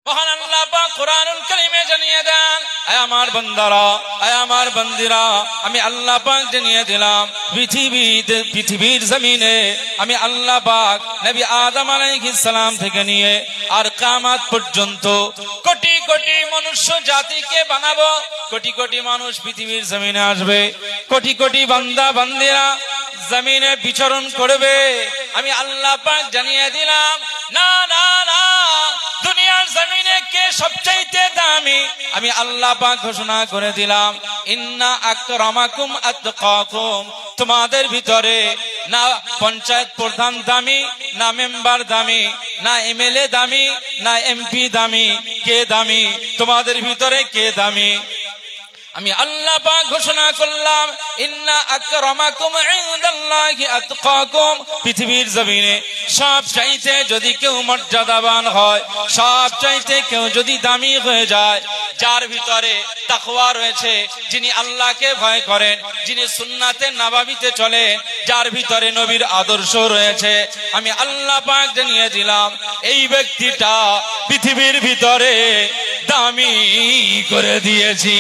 মহান আল্লাহ পাক কোরআনুল কারীমে জানিয়ে দেন, আয় আমার বান্দারা, আয় আমার বান্দিরা, আমি আল্লাহ পাক জানিয়ে দিলাম পৃথিবীর জমিনে আমি আল্লাহ পাক নবী আদম আলাইহিস সালাম থেকে নিয়ে আর কিয়ামত পর্যন্ত কোটি কোটি মনুষ্য জাতিকে বানাবো। কোটি কোটি মানুষ পৃথিবীর জমিনে আসবে, কোটি কোটি বান্দা বান্দিরা জমিনে বিচরণ করবে। আমি আল্লাহ পাক জানিয়ে দিলাম, না না না, দুনিয়ার জমিনে কে সবচাইতে দামি আমি আল্লাহ পাক ঘোষণা করে দিলাম, ইন্না আকরামাকুম আতকাকুম। তোমাদের ভিতরে না পঞ্চায়েত প্রধান দামি, না মেম্বার দামি, না এমএলএ দামি, না এমপি দামি। কে দামি? তোমাদের ভিতরে কে দামি? আমি আল্লাহ পাক ঘোষণা করলাম, ইন্না আকরামাকুম ইনদাল্লাহি আতকাকুম। পৃথিবীর জমিনে সব চাইতে যদি কেউ মর্যাদাবান হয়, সব চাইতে কেউ যদি দামি হয়ে যায়, যার ভিতরে তাকওয়া রয়েছে, যিনি আল্লাহকে ভয় করেন, যিনি সুন্নাতে নববীতে চলেন, যার ভিতরে নবীর আদর্শ রয়েছে, আমি আল্লাহ পাক জানিয়ে দিলাম এই ব্যক্তিটা পৃথিবীর ভিতরে দামি করে দিয়েছি।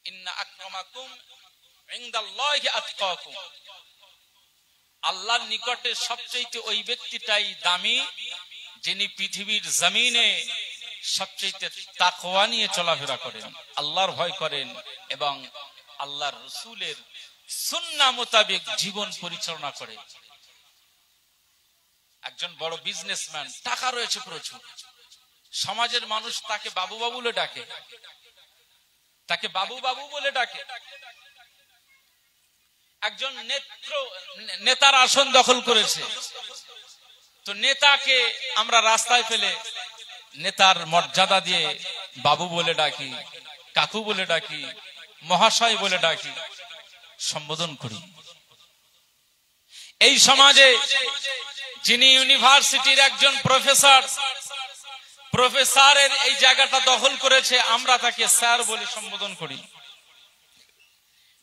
ইন্না আকরামাকুম ইনদাল্লাহি আতকাকুম। আল্লাহর নিকটে সবচেয়ে ওই ব্যক্তিটাই দামি যিনি পৃথিবীর জমিনে সবচেয়ে তাকওয়া নিয়ে চলাফেরা করেন, আল্লাহর ভয় করেন এবং আল্লাহর রাসূলের সুন্নাহ মোতাবেক জীবন পরিচালনা করেন। একজন বড় বিজনেসম্যান, টাকা রয়েছে প্রচুর, সমাজের মানুষ তাকে বাবু বাবু বলে ডাকে, তাকে বাবু বাবু বলে ডাকে। একজন নেতার আসন দখল করেছে, তো নেতাকে আমরা রাস্তায় ফেলে নেতার মর্যাদা দিয়ে বাবু বলে ডাকি, কাকু বলে ডাকি, মহাশয় বলে ডাকি, সম্বোধন করি। এই সমাজে যিনি ইউনিভার্সিটির একজন প্রফেসরের এই জায়গাটা দখল করেছে, আমরা তাকে স্যার বলে সম্বোধন করি।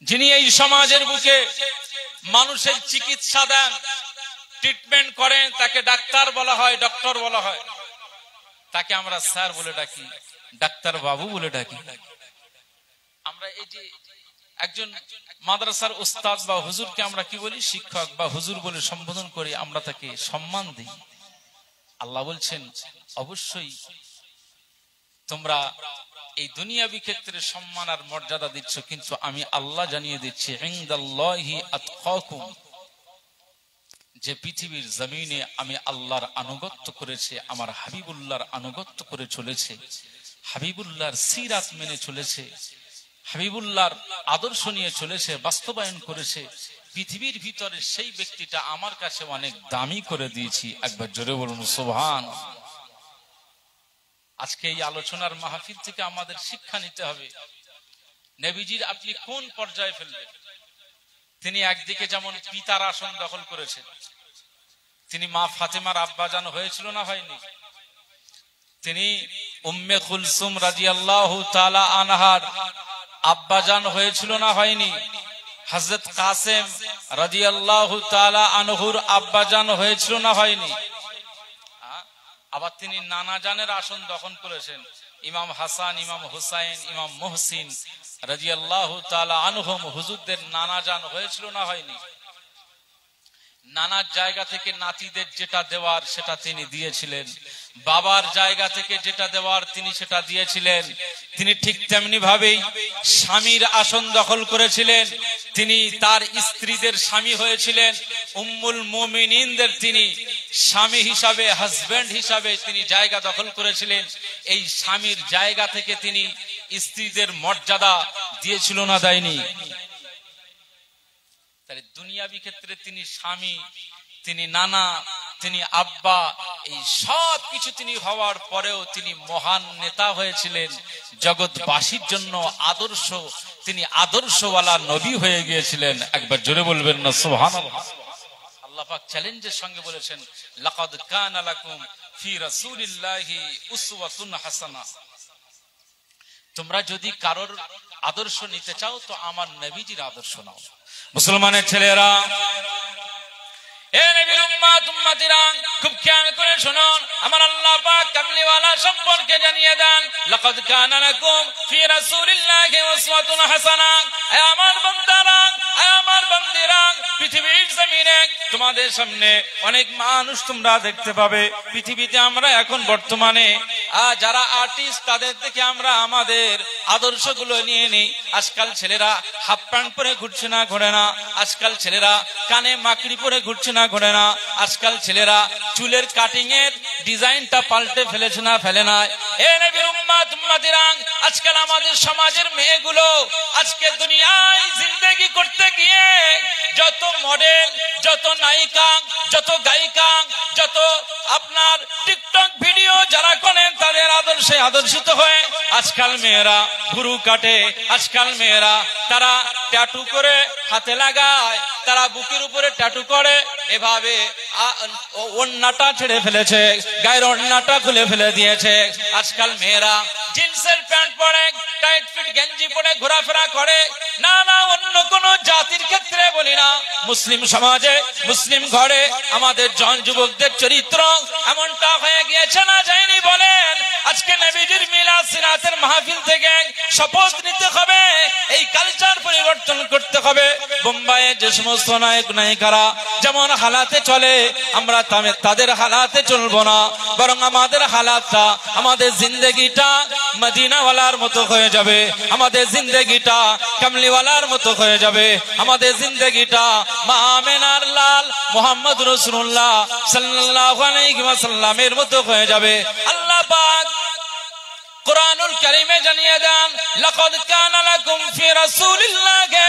যিনি এই সমাজের বুকে মানুষের চিকিৎসা দেন, ট্রিটমেন্ট করেন, তাকে ডাক্তার বলা হয়, ডক্টর বলা হয়, তাকে আমরা স্যার বলে ডাকি, ডাক্তার বাবু বলে ডাকি। আমরা এই যে একজন মাদ্রাসার উস্তাদ বা হুজুরকে আমরা কি বলি? শিক্ষক বা হুজুর বলে সম্বোধন করি, আমরা তাকে সম্মান দিই। আল্লাহ বলছেন, অবশ্যই তোমরা এই দুনিয়াবি ক্ষেত্রে সম্মান আর মর্যাদা দিচ্ছ, কিন্তু আমি আল্লাহ জানিয়ে দিচ্ছি, ইনদাল্লাহি আতকাকুম, যে পৃথিবীর জমিনে আমি আল্লাহর আনুগত্য করেছে, আমার হাবিবুল্লাহর আনুগত্য করে চলেছে, হাবিবুল্লাহর সিরাত মেনে চলেছে, হাবিবুল্লাহর আদর্শ নিয়ে চলেছে, বাস্তবায়ন করেছে, পৃথিবীর ভিতরে সেই ব্যক্তিটা আমার কাছে অনেক দামি করে দিয়েছি। একবার জোরে বলুন সুবহানাল্লাহ। আজকে এই আলোচনার মাহফিল থেকে আমাদের শিক্ষা নিতে হবে, নবীজির আপনি কোন পর্যায়ে ফেলবেন। তিনি একদিকে যেমন পিতার আসন দখল করেছেন, তিনি মা ফাতেমার আব্বাজান হয়েছিল না হয়নি? তিনি উম্মে কুলসুম রাদিয়াল্লাহু তাআলা আনহার আব্বাজান হয়েছিল না হয়নি? হযরত কাসেম রাদিয়াল্লাহু তাআলা আনহুর আব্বাজান হয়েছিল না হয়নি? আবার তিনি নানা জানের আসন দখল করেছেন, ইমাম হাসান, ইমাম হুসাইন, ইমাম মুহসিন রাদিয়াল্লাহু তাআলা আনহুম, হুজুরদের নানা জান হয়েছিল না হয়নি? নানার জায়গা থেকে নাতিদের যেটা দেওয়ার সেটা তিনি দিয়েছিলেন, বাবার জায়গা থেকে যেটা দেওয়ার তিনি সেটা দিয়েছিলেন। তিনি ঠিক তেমনি ভাবেই স্বামীর আসন দখল করেছিলেন, তিনি তার স্ত্রীদের স্বামী হয়েছিলেন, উম্মুল মুমিনিনদের তিনি স্বামী হিসাবে, হাজবেন্ড হিসাবে তিনি জায়গা দখল করেছিলেন। এই স্বামীর জায়গা থেকে তিনি স্ত্রীদের মর্যাদা দিয়েছিল না দেয়নি? তাহলে দুনিয়াবি ক্ষেত্রে তিনি স্বামী, তিনি নানা, তিনি আব্বা, এই সব কিছু তিনি হওয়ার পরেও তিনি মহান নেতা হয়েছিলেন, জগৎবাসীর জন্য আদর্শ, তিনি আদর্শওয়ালা নবী হয়ে গিয়েছিলেন। একবার জোরে বলবেন না সুবহানাল্লাহ। আল্লাহ পাক চ্যালেঞ্জের সঙ্গে বলেছেন, লাকাদ কানা লাকুম ফি রাসূলিল্লাহি উসওয়াতুন হাসানাহ। তোমরা যদি কারোর আদর্শ নিতে চাও তো আমার নবীজির আদর্শ নাও। মুসলমানের ছেলেরা, এ নবীর উম্মত উম্মতিরা, খুব খেয়াল করে শুনুন, আমার আল্লাহ পাক কামলিওয়ালা সম্পর্কে জানিয়ে দেন, লাকাদ কানা লাকুম ফি রাসূলিল্লাহি উসওয়াতুন হাসানাহ। হে আমার বান্দারা, হে আমার বান্দিরা, পৃথিবীর জমিনে তোমাদের সামনে অনেক মানুষ তোমরা দেখতে পাবে। পৃথিবীতে আমরা এখন বর্তমানে যারা আর্টিস্ট, তাদের থেকে আমরা আমাদের আদর্শগুলো নিয়ে নিই। আজকাল ছেলেরা হাফ প্যান্ট পরে ঘুরছে না, ঘোরে না। আজকাল ছেলেরা কানে মাকড়ি পরে ঘুরছে না, ঘোরে না। আজকাল ছেলেরা চুলের কাটিং এর ডিজাইনটা পাল্টে ফেলেছে না, ফেলে না। এ নবীর উম্মত উম্মতিরা, আজকাল আমাদের সমাজের মেয়েগুলো আজকে দুনিয়ায় জিন্দেগি করতে গিয়ে যত মডেল, যত নায়িকা, যত গায়িকা, যত আপনার টিকটক ভিডিও যারা করেন, তাদের আদর্শে আদর্শিত হয়ে আজকাল মেয়েরা ভুরু কাটে। আজকাল মেয়েরা তারা ট্যাটু করে হাতে লাগায়, তারা বুকের উপরে ট্যাটু করে, এভাবে ওড়নাটা ছেড়ে ফেলেছে, গায়ের ওড়নাটা খুলে ফেলে দিয়েছে। আজকাল মেয়েরা জিন্সের প্যান্ট পরে, টাইট ফিট গেঞ্জি পরে ঘোরাফেরা করে। না না, অন্য কোন জাতির ক্ষেত্রে বলি না, মুসলিম সমাজে, মুসলিম ঘরে আমাদের জন যুবকদের চরিত্র এমনটা হয়ে গিয়েছে না যায়নি বলেন? আজকে নবীজির মিলাদ সিরাতের মাহফিল থেকে শপথ নিতে হবে, এই কালচার পরিবর্তন করতে হবে। বোম্বাইয়ে যে সমস্ত নায়ক নায়িকারা যেমন হালাতে চলে, আমরা তাদের হালাতে চলবো না, বরং আমাদের হালাতটা, আমাদের জিন্দেগিটা মদিনাওয়ালার মতো হয়ে যাবে, আমাদের জিন্দেগিটা কামলিওয়ালার মতো হয়ে যাবে, আমাদের জিন্দেগিটা মা আমেনার লাল মুহাম্মদ রাসূলুল্লাহ সাল্লাল্লাহু আলাইহি ওয়াসাল্লামের মতো হয়ে যাবে। আল্লাহ পাক কুরআনুল কারীমে জানিয়ে দেন, লাকাদ কানা লাকুম ফি রাসূলিল্লাহি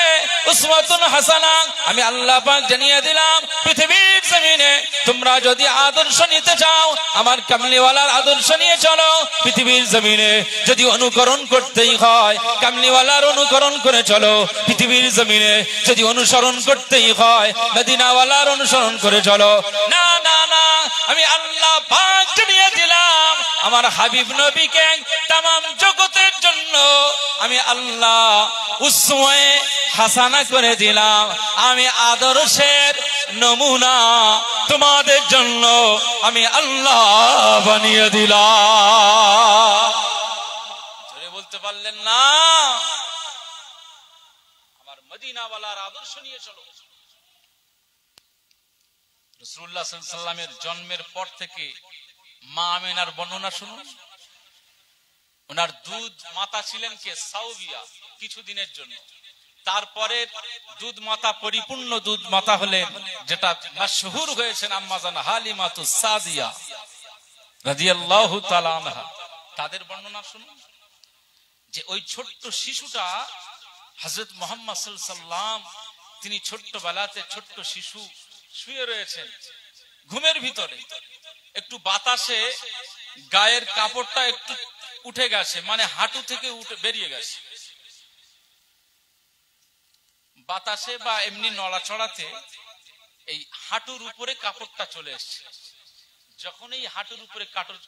উসওয়াতুন হাসানাহ। আমি আল্লাহ পাক জানিয়ে দিলাম, পৃথিবীর জমিনে তোমরা যদি আদর্শ নিতে চাও, আমার কামলিওয়ালার আদর্শ নিয়ে চলো। পৃথিবীর জমিনে যদি অনুকরণ করতেই হয়, কামলিওয়ালার অনুকরণ করে চলো। পৃথিবীর জমিনে যদি অনুসরণ করতেই হয়, মদিনাওয়ালার অনুসরণ করে চলো। না না না, আমি আল্লাহ পাক জানিয়ে দিলাম, আমার হাবিব নবীকে তামাম জগতের জন্য আমি আল্লাহ উসওয়ায়ে হাসানা করে দিলাম। আমি আদর্শের নমুনা তোমাদের জন্য আমি আল্লাহ বানিয়ে দিলাম। জোরে বলতে পারলেন না? আমার মদিনাওয়ালার আদর্শ নিয়ে চলো। রাসূলুল্লাহ সাল্লাল্লাহু আলাইহি ওয়াসাল্লামের জন্মের পর থেকে মা আমেনার বর্ণনা শুনুন। ওনার দুধ মাতা ছিলেন কে? সাউবিয়া, কিছুদিনের জন্য। তারপরে দুধ মাতা, পরিপূর্ণ দুধ মাতা হলেন, যেটা মাশহুর হয়েছেন আম্মাজান হালিমাতুস সাদিয়া রাদিয়াল্লাহু তাআলা আনহা। তাদের বর্ণনা শুনুন যে ওই ছোট্ট শিশুটা হযরত মুহাম্মদ সাল্লাল্লাহু আলাইহি ওয়াসাল্লাম, তিনি ছোট্টবেলাতে ছোট্ট শিশু শুয়ে রয়েছেন ঘুমের ভিতরে। একটু বাতাসে গায়ের কাপড়টা একটু উঠে গেছে, মানে হাঁটু থেকে উঠে বেরিয়ে গেছে। বাতাসে বা এমনি নড়াচড়াতে এই হাঁটুর উপরে কাপড়টা চলে এসছে। যখন এই হাঁটুর উপরে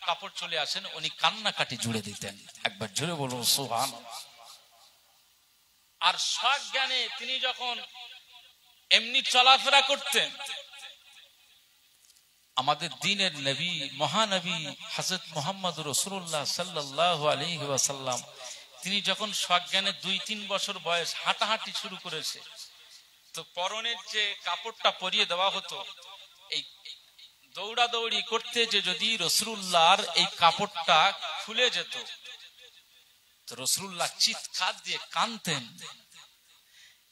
কাপড় চলে আসেন, উনি কান্নাকাটি জুড়ে দিতেন। একবার জোরে বলুন সুবহানাল্লাহ। আর সজ্ঞানে তিনি যখন এমনি চলাফেরা করতেন, আমাদের দ্বীনের নবী, মহানবী হযরত মুহাম্মদ রাসূলুল্লাহ সাল্লাল্লাহু আলাইহি ওয়াসাল্লাম, তিনি যখন সজ্ঞানে 2-3 বছর বয়স হাঁটাহাঁটি শুরু করেছে, তো পরনের যে কাপড়টা পরিয়ে দেওয়া হতো, এই দৌড়াদৌড়ি করতে যে যদি রাসূলুল্লাহর এই কাপড়টা খুলে যেত, তো রাসূলুল্লাহ চিৎকার দিয়ে কাঁদতেন।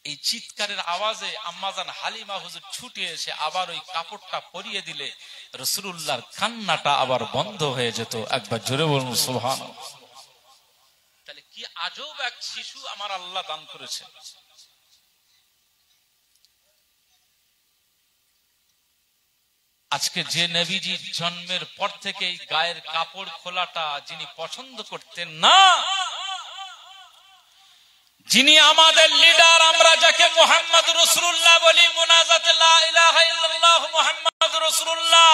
এই চিৎকারের আওয়াজে আম্মাজান হালিমা হুজুর ছুটে এসে আবার ওই কাপড়টা পরিয়ে দিলে রাসূলুল্লাহর কান্নাটা আবার বন্ধ হয়ে যেত। একবার জোরে বলুন সুবহানাল্লাহ। তাহলে কি আজব এক শিশু আমার আল্লাহ দান করেছেন। আজকে যে নবীজি জন্মের পর থেকে গায়ের কাপড় খোলাটা যিনি পছন্দ করতেন না, যিনি আমাদের লিডার, আমরা যাকে মুহাম্মদ রাসূলুল্লাহ বলি, মুনাজাতে লা ইলাহা ইল্লাল্লাহ মুহাম্মাদুর রাসূলুল্লাহ,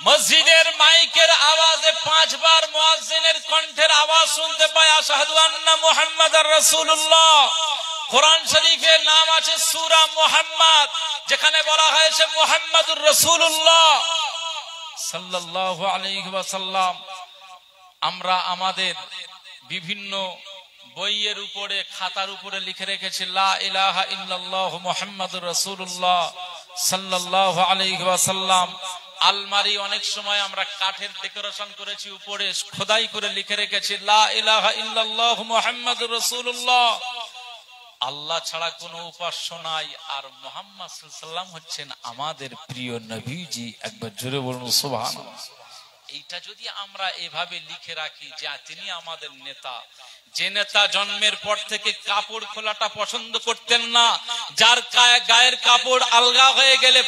মসজিদের মাইকের আওয়াজে 5 বার মুয়াজ্জিনের কণ্ঠের আওয়াজ শুনতে পায়, আশহাদু আন্না মুহাম্মাদার রাসূলুল্লাহ। কোরআন শরীফের নাম আছে সূরা মুহাম্মদ, যেখানে বলা হয়েছে মুহাম্মাদুর রাসূলুল্লাহ। সাল্লাল্লাহু আলাইহি ওয়াসাল্লাম আমরা আমাদের বিভিন্ন বইয়ের উপরে খাতার উপরে লিখে রেখেছি লা ইলাহা ইল্লাল্লাহ মুহাম্মাদুর রাসূলুল্লাহ সাল্লাল্লাহু আলাইহি ওয়াসাল্লাম। আলমারি অনেক সময় আমরা কাঠের ডেকোরেশন করেছি, উপরে খোদাই করে লিখে রেখেছি লা ইলাহা ইল্লাল্লাহ মুহাম্মাদুর রাসূলুল্লাহ। আল্লাহ ছাড়া কোনো উপাস্য নাই, আর মুহাম্মদ সাল্লাল্লাহু আলাইহি ওয়াসাল্লাম হচ্ছেন আমাদের প্রিয় নবীজি। একবার জোরে বলুন সুবহানাল্লাহ। এইটা যদি আমরা এভাবে লিখে রাখি যে তিনি আমাদের নেতা, যে নেতা জন্মের পর থেকে কাপড় খোলাটা পছন্দ করতেন না, যার গায়ের কাপড় আলগা হয়ে গেলে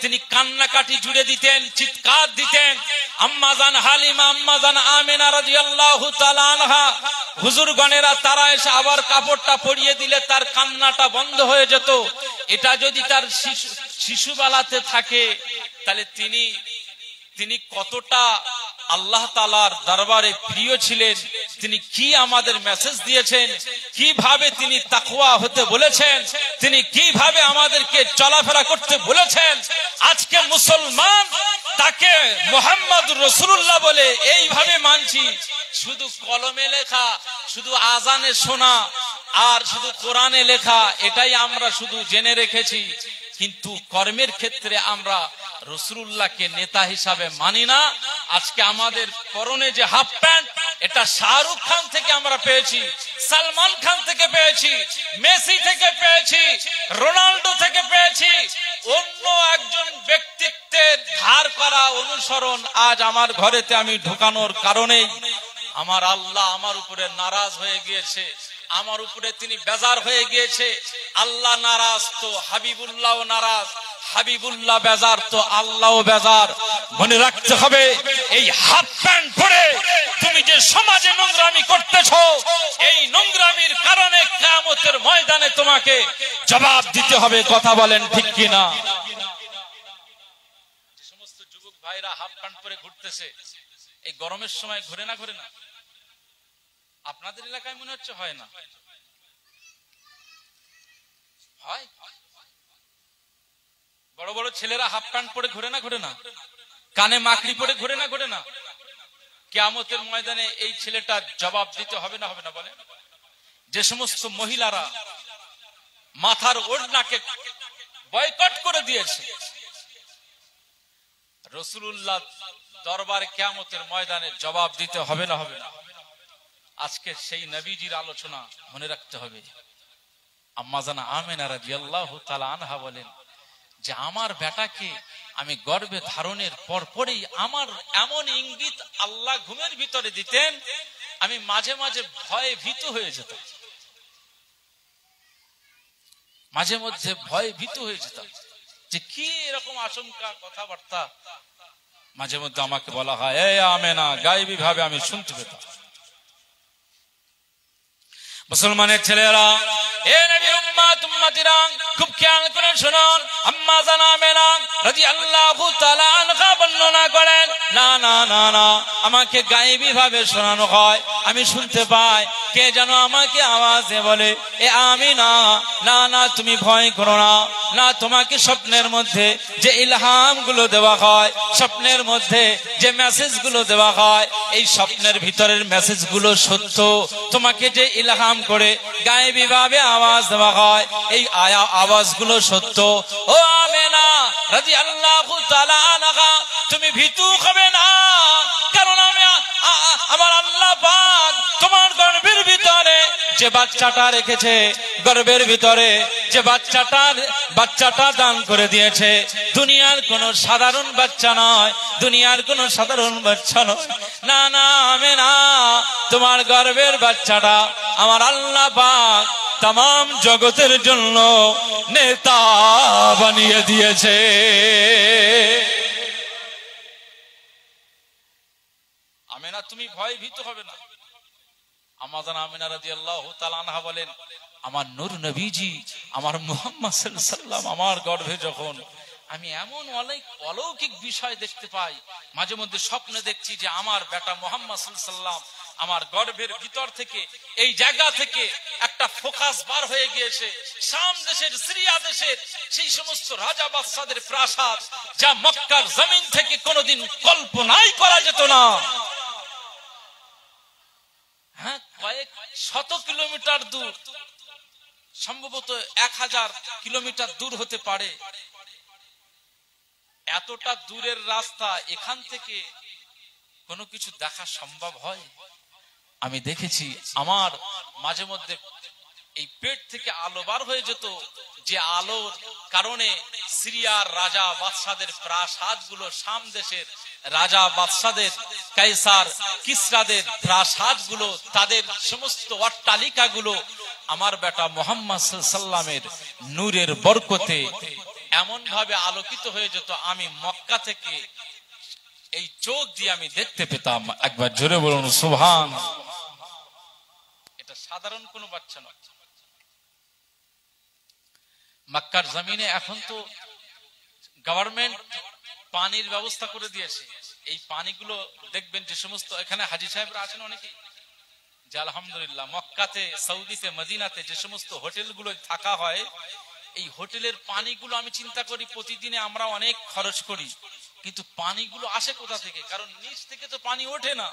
তিনি কান্নাকাটি জুড়ে দিতেন, চিৎকার দিতেন। আম্মাজান হালিমা, আম্মাজান আমিনা রাদিয়াল্লাহু তাআলা আনহা হুজুরগণেরা তারা এসে আবার কাপড়টা পরিয়ে দিলে তার কান্নাটা বন্ধ হয়ে যেত। এটা যদি তার শিশুবেলাতে থাকে তাহলে তিনি কতটা আল্লাহ তাআলার দরবারে প্রিয় ছিলেন, তিনি কি আমাদের মেসেজ দিয়েছেন, কিভাবে তিনি তাকওয়া হতে বলেছেন, তিনি কিভাবে আমাদেরকে চলাফেরা করতে বলেছেন। আজকে মুসলমান তাকে মুহাম্মদুর রাসূলুল্লাহ বলে এইভাবে মানছি, শুধু কলমে লেখা, শুধু আজানে শোনা আর শুধু কোরআনে লেখা, এটাই আমরা শুধু জেনে রেখেছি, কিন্তু কর্মের ক্ষেত্রে আমরা রাসূলুল্লাহকে নেতা হিসাবে মানি না। আজকে আমাদের পরনে যে হাফ প্যান্ট, এটা শাহরুখ খান থেকে আমরা পেয়েছি, সালমান খান থেকে পেয়েছি, মেসি থেকে পেয়েছি, রোনাল্ডো থেকে পেয়েছি। অন্য একজন ব্যক্তিত্বের ধার করা অনুসরণ আজ আমার ঘরেতে আমি ঢোকানোর কারণে আমার আল্লাহ আমার উপরে নারাজ হয়ে গিয়েছে, আমার উপরে তিনি বেজার হয়ে গিয়েছে। আল্লাহ নারাজ তো হাবিবুল্লাহ নারাজ, হাবিবুল্লাহ বেজার তো আল্লাহও বেজার। মনে রাখতে হবে, এই হাফ প্যান্ট পরে তুমি যে সমাজে নোংরামি করতেছো, এই নোংরামির কারণে কিয়ামতের ময়দানে তোমাকে জবাব দিতে হবে। কথা বলেন ঠিক কিনা? যে সমস্ত যুবক ভাইরা হাফ প্যান্ট পরে ঘুরতেছে, এই গরমের সময় ঘুরে না আপনাদের এলাকায় মনে হচ্ছে হয় না? হয়। বড় বড় ছেলেরা হাফ প্যান্ট পরে ঘুরে না, কানে মাকড়ি পরে ঘুরে না। কিয়ামতের ময়দানে এই ছেলেটা জবাব দিতে হবে না বলে? যে সমস্ত মহিলারা মাথার ওড়নাকে বয়কট করে দিয়েছে, রাসূলুল্লাহ দরবারে কিয়ামতের ময়দানে জবাব দিতে হবে না? আজকে সেই নবীজির আলোচনা মনে রাখতে হবে। আম্মা জানা আমিনা রাদিয়াল্লাহু তাআলা আনহা বলেন যে আমার বেটাকে আমি গর্ভে ধারণের পরপরই আমার এমন ইঙ্গিত আল্লাহ ঘুমের ভিতরে দিতেন, আমি মাঝে মাঝে ভয়ে ভীতু হয়ে যেতাম, মাঝে মধ্যে ভয়ে ভীতু হয়ে যেতাম যে কি এরকম আশঙ্কা কথাবার্তা মাঝে মধ্যে আমাকে বলা হয়। এই আমেনা গায়েবী ভাবে আমি শুনতে পেতাম। মুসলমানের ছেলেরা, এ নবীর উম্মত উম্মতিরা, খুব খেয়াল করে শুনুন। আম্মা জানা আমেনা রাদিয়াল্লাহু তাআলা আনহা বর্ণনা করেন, না না না না, আমাকে গায়েবী ভাবে শোনানো হয়, আমি শুনতে পাই কে যেন আমাকে আওয়াজে বলে, এ আমিনা, না না তুমি ভয় করো না, না তোমাকে স্বপ্নের মধ্যে যে ইলহাম গুলো দেওয়া হয়, স্বপ্নের মধ্যে যে মেসেজ গুলো দেওয়া হয়, এই স্বপ্নের ভিতরের মেসেজ গুলো সত্য। তোমাকে যে ইলহাম করে গায়েবী ভাবে আওয়াজ দেওয়া হয়, এই আওয়াজগুলো সত্য। ও আমেনা রাদিয়াল্লাহু তাআলা আনহা, তুমি ভীতু হবে না, কারণ আমি আমার আল্লাহ পাক তোমার গর্ভের ভিতরে যে বাচ্চাটা রেখেছে, গর্ভের ভিতরে যে বাচ্চাটা দান করে দিয়েছে, দুনিয়ার কোন সাধারণ বাচ্চা নয়, দুনিয়ার কোন সাধারণ বাচ্চা নয়। না না আমেনা, তোমার গর্ভের বাচ্চাটা আমার আল্লাহ পাক तमाम जगतेर जन्य नेता बानिये दिएছে। आमिना तुमी भय भीत होबे ना। आम्मा जान आमिना रादियाल्लाहु ताआला आनहा बोलेन आमार नूर नबीजी आमार मुहम्मद साल्लाल्लाहु आलाइहि वसल्लम आमार गर्भे যখন আমি এমন অলৌকিক বিষয় দেখতে পাই, মাঝে মধ্যে স্বপ্নে দেখছি যে আমার বেটা মুহাম্মদ সাল্লাল্লাহু আলাইহি ওয়াসাল্লাম আমার গর্ভের ভিতর থেকে এই জায়গা থেকে একটা ফোকাস বার হয়ে গিয়েছে শাম দেশের, সিরিয়া দেশের সেই সমস্ত রাজা বাদশাদের প্রাসাদ, যা মক্কার জমিন থেকে কোনোদিন কল্পনাই করা যেত না। হ্যাঁ, কয়েক শত কিলোমিটার দূর, সম্ভবত 1000 কিলোমিটার দূর হতে পারে। এতটা দূরের রাস্তা, এখান থেকে কোনো কিছু দেখা সম্ভব হয়? আমি দেখেছি আমার মাঝে মধ্যে এই পেট থেকে আলো বার হয়ে যেত, যে আলোর কারণে সিরিয়ার রাজা বাদশাদের প্রাসাদগুলো, শাম দেশের রাজা বাদশাদের, কাইসার কিসরাদের প্রাসাদগুলো, তাদের সমস্ত অট্টালিকাগুলো আমার বেটা মুহাম্মদ সাল্লাল্লাহু আলাইহি ওয়াসাল্লামের নূরের বরকতে এমন ভাবে আলোকিত হয়ে যেত, আমি মক্কা থেকে এই চোখ দিয়ে আমি দেখতে পেতাম। একবার জোরে বলুন সুবহান। এটা সাধারণ কোনো বাচ্চা নয়। মক্কার জমিনে এখন তো গভর্নমেন্ট পানির ব্যবস্থা করে দিয়েছে। এই পানিগুলো দেখবেন যে সমস্ত, এখানে হাজী সাহেবরা আছেন অনেকেই, যে আলহামদুলিল্লাহ মক্কাতে, সৌদিতে, মদিনাতে যে সমস্ত হোটেলগুলো থাকা হয়, এই হোটেলের পানিগুলো আমি চিন্তা করি প্রতিদিনে আমরা অনেক খরচ করি, কিন্তু পানিগুলো আসে কোথা থেকে? কারণ নিচ থেকে তো পানি ওঠে না,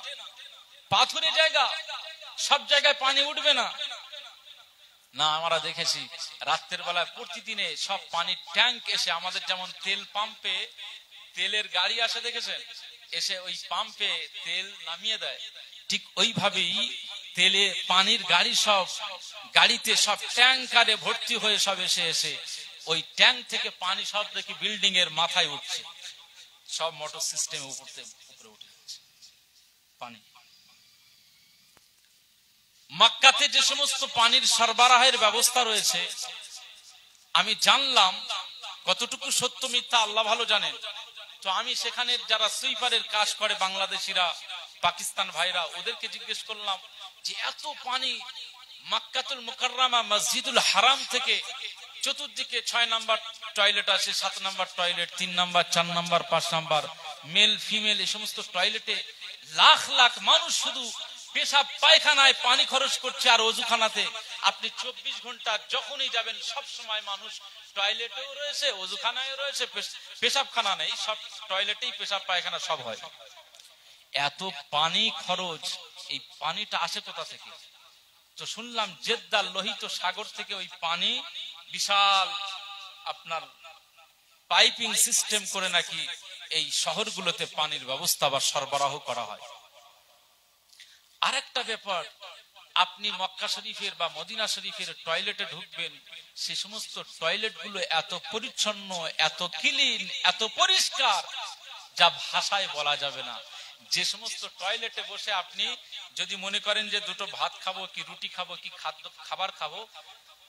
পাথুরে জায়গা, সব জায়গায় পানি উঠবে না। না, আমরা দেখেছি রাতের বেলায় প্রতিদিনে সব পানির ট্যাঙ্ক এসে, আমাদের যেমন তেল পাম্পে তেলের গাড়ি আসে দেখেছেন, এসে ওই পাম্পে তেল নামিয়ে দেয়, ঠিক ওইভাবেই তেলে পানির গাড়ি সব গাড়িতে সব ট্যাঙ্কারে ভর্তি হয়ে সব এসে এসে ওই ট্যাঙ্ক থেকে পানি সব দেখি বিল্ডিং এর মাথায় উঠছে, সব মোটর সিস্টেম উপরে উঠে যাচ্ছে পানি। মক্কাতে যে সমস্ত পানির সরবরাহের ব্যবস্থা রয়েছে, আমি জানলাম কতটুকু সত্য মিথ্যা আল্লাহ ভালো জানেন। তো আমি সেখানে যারা সুইপারের কাজ করে বাংলাদেশিরা, পাকিস্তান ভাইরা, ওদেরকে জিজ্ঞেস করলাম যে এত পানি মক্কাতুল মুকাররমা মসজিদুল হারাম থেকে চতুর্দিকে 6 নাম্বার টয়লেট আছে, 7 number toilet, 3 number, 4 number, 5 number, male female, এই সমস্ত টয়লেটে লাখ লাখ মানুষ শুধু পেশাব পায়খানায় পানি খরচ করছে। আর ওযুখানাতে আপনি 24 ঘন্টা যখনই যাবেন সব সময় মানুষ টয়লেটেও রয়েছে, ওযুখানায় রয়েছে, পেশাবখানা নেই, সব টয়লেটেই পেশাব পায়খানা সব হয়। এত পানি খরচ, এই পানিটা আসে কোথা থেকে? তো শুনলাম জেদ্দার লোহিত সাগর থেকে ওই পানি বিশাল আপনার পাইপিং সিস্টেম করে নাকি এই শহরগুলোতে পানির ব্যবস্থা বা সরবরাহ করা হয়। আরেকটা ব্যাপার, আপনি মক্কা শরীফের বা মদিনা শরীফের টয়লেটে ঢুকবেন, সে সমস্ত টয়লেট গুলো এত পরিচ্ছন্ন, এত ক্লিন, এত পরিষ্কার, যা ভাষায় বলা যাবে না। যে সমস্ত টয়লেটে বসে আপনি যদি মনে করেন যে দুটো ভাত খাবো, কি রুটি খাবো, কি খাবার খাবো,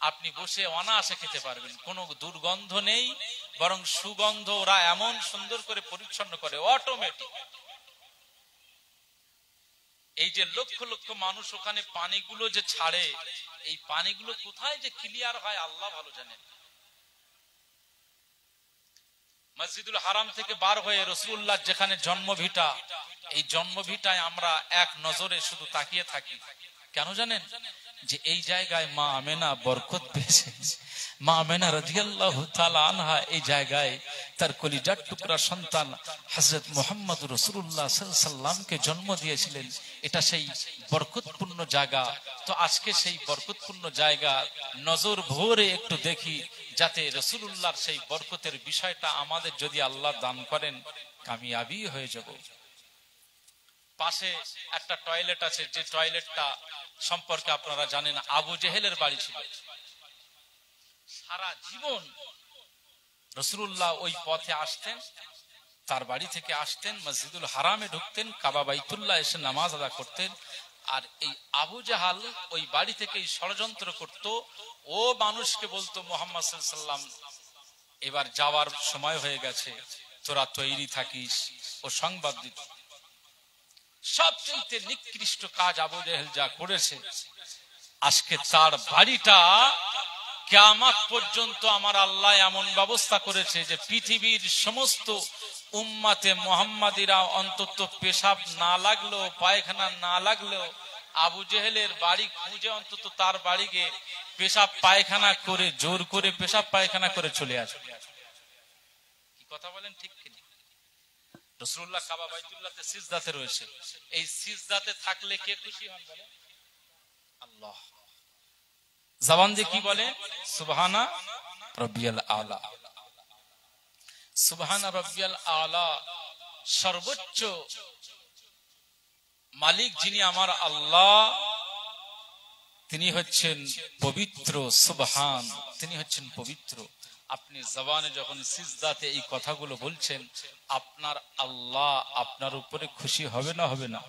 আপনি বসে অনায়াসে খেতে পারবেন, কোনো দুর্গন্ধ নেই, বরং সুগন্ধ ওরা এমন সুন্দর করে পরিচ্ছন্ন করে, অটোমেটিক। এই যে লক্ষ লক্ষ মানুষ ওখানে পানিগুলো যে ছাড়ে, এই পানিগুলো কোথায় যে ক্লিয়ার হয় আল্লাহ ভালো জানেন। মসজিদুল হারাম থেকে বার হয়ে রাসূলুল্লাহ যেখানে জন্মভিটা, এই জন্মভিটায় আমরা এক নজরে শুধু তাকিয়ে থাকি। কেন জানেন? যে এই জায়গায় মা আমেনা বরকত পেয়েছে। মা আমেনা রাদিয়াল্লাহু তাআলা আনহা এই জায়গায় তার কলিজার টুকরা সন্তান হযরত মুহাম্মদ রাসূলুল্লাহ সাল্লাল্লাহু আলাইহি সাল্লামকে জন্ম দিয়েছিলেন। এটা সেই বরকতপূর্ণ জায়গা। তো আজকে সেই বরকতপূর্ণ জায়গা নজর ভরে একটু দেখি, যাতে রাসূলুল্লাহর সেই বরকতের বিষয়টা আমাদের যদি আল্লাহ দান করেন, কামিয়াবি হয়ে যাব। পাশে একটা টয়লেট আছে, যে টয়লেটটা সম্পর্কে আপনারা জানেন আবু জেহেলের বাড়ি ছিল। সারা জীবন রাসূলুল্লাহ ওই পথে আসতেন, তার বাড়ি থেকে আসতেন, মসজিদুল হারামে ঢুকতেন, কাবা বাইতুল্লাহ এসে নামাজ আদা করতেন। আর এই আবু জাহাল ওই বাড়ি থেকে ষড়যন্ত্র করত, ও মানুষকে বলতো মুহাম্মদ সাল্লাল্লাহু আলাইহি ওয়াসাল্লাম এবার যাওয়ার সময় হয়ে গেছে, তোরা তৈরি থাকিস। ও সংবাদ দিত। সবচেয়ে নিকৃষ্ট কাজ আবু জেহেল যা করেছে, আজকে তার বাড়িটা কিয়ামত পর্যন্ত আমার আল্লাহ এমন ব্যবস্থা করেছে যে পৃথিবীর সমস্ত উম্মতে মুহাম্মাদিরা অন্তত পেশাব না লাগলেও, পায়খানা না লাগলেও আবু জেহেলের বাড়ি খুঁজে অন্তত তার বাড়িকে পেশাব পায়খানা করে জোর করে পেশাব পায়খানা করে চলে আসে। কি কথা বলেন ঠিক কিনা? রাসূলুল্লাহ কাবা বাইতুল্লাহতে সিজদাতে রয়েছে, এই সিজদাতে থাকলে কে খুশি হন বলে? আল্লাহ। জবান দিয়ে কি বলে? সুবহানা রাব্বিয়াল আলা। সুবহানা রাব্বিয়াল আলা, সর্বোচ্চ মালিক যিনি আমার আল্লাহ, তিনি হচ্ছেন পবিত্র। সুবহান, তিনি হচ্ছেন পবিত্র। আপনি জবানে যখন সিজদাতে এই কথাগুলো বলছেন, আপনার আল্লাহ আপনার উপরে খুশি হবে না হবে না?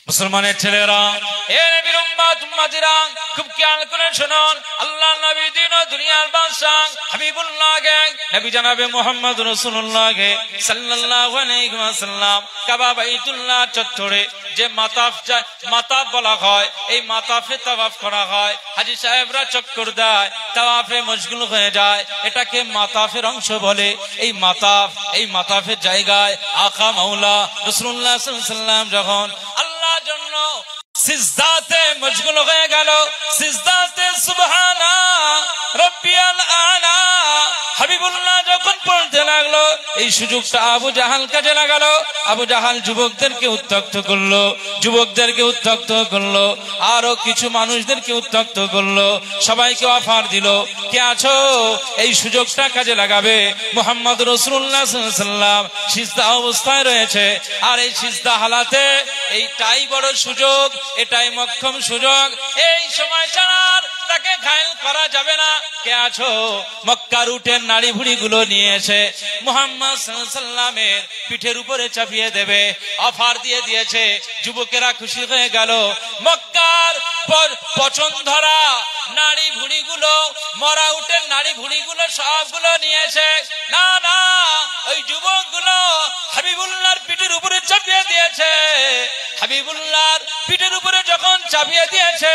মুসলমানের ছেলেরা, এ নবীর উম্মত উম্মতিরা, খুব খেয়াল করে শুনুন। আল্লাহ নবী দিন ও দুনিয়ার বাদশা হাবিবুল্লাহকে, নবী জনাবে মুহাম্মদ রাসূলুল্লাহকে সাল্লাল্লাহু আলাইহি ওয়াসাল্লাম কাবা বাইতুল্লাহ চত্বরে যে মাতাফ বলা হয়, এই মাতাফে তাওয়াফ করা হয়। হাজী সাহেবরা চক্কর দেয়, তাওয়াফে মশগুল হয়ে যায়, এটাকে মাতাফের অংশ বলে। এই মাতাফের জায়গায় আকা মাওলা রাসূলুল্লাহ সাল্লাল্লাহু আলাইহি ওয়াসাল্লাম যখন আল্লাহর জন্য সিজদাতে মশগুল হয়ে গেল, সিজদাতে সুবহানা রাব্বিয়াল আলা হাবিবুল্লাহ যখন পড়তে লাগলো, এই সুযোগটা আবু জাহাল কাজে লাগালো। আবু জাহাল যুবকদেরকে উত্ত্যক্ত করলো, আরো কিছু মানুষদেরকে উত্ত্যক্ত করলো, সবাইকে অফার দিল, কে আছো এই সুযোগটা কাজে লাগাবে? মুহাম্মদ রাসূলুল্লাহ সাল্লাল্লাহু আলাইহি ওয়াসাল্লাম সিজদা অবস্থায় রয়েছে, আর এই সিজদা হালাতে এইটাই বড় সুযোগ, এটাই মক্ষম সুযোগ। এই সময় ছাড়া তাকে ঘায়েল করা যাবে না। কে আছো? মক্কার উটের নাড়ি ভুড়ি গুলো নিয়ে এসে মুহাম্মদ সাল্লাল্লাহু আলাইহি ওয়াসাল্লামের পিঠের উপরে চাপিয়ে দেবে, অফার দিয়ে দিয়েছে। যুবকেরা খুশি হয়ে গেল। মক্কার পচন ধরা নাড়ি ভুড়ি গুলো, মরা উটের নাড়ি ভুড়ি গুলো সবগুলো নিয়ে এসে না ওই যুবক গুলো হাবিবুল্লাহর পিঠের উপরে চাপিয়ে দিয়েছে। হাবিবুল্লাহর পিঠের উপরে যখন চাপিয়ে দিয়েছে,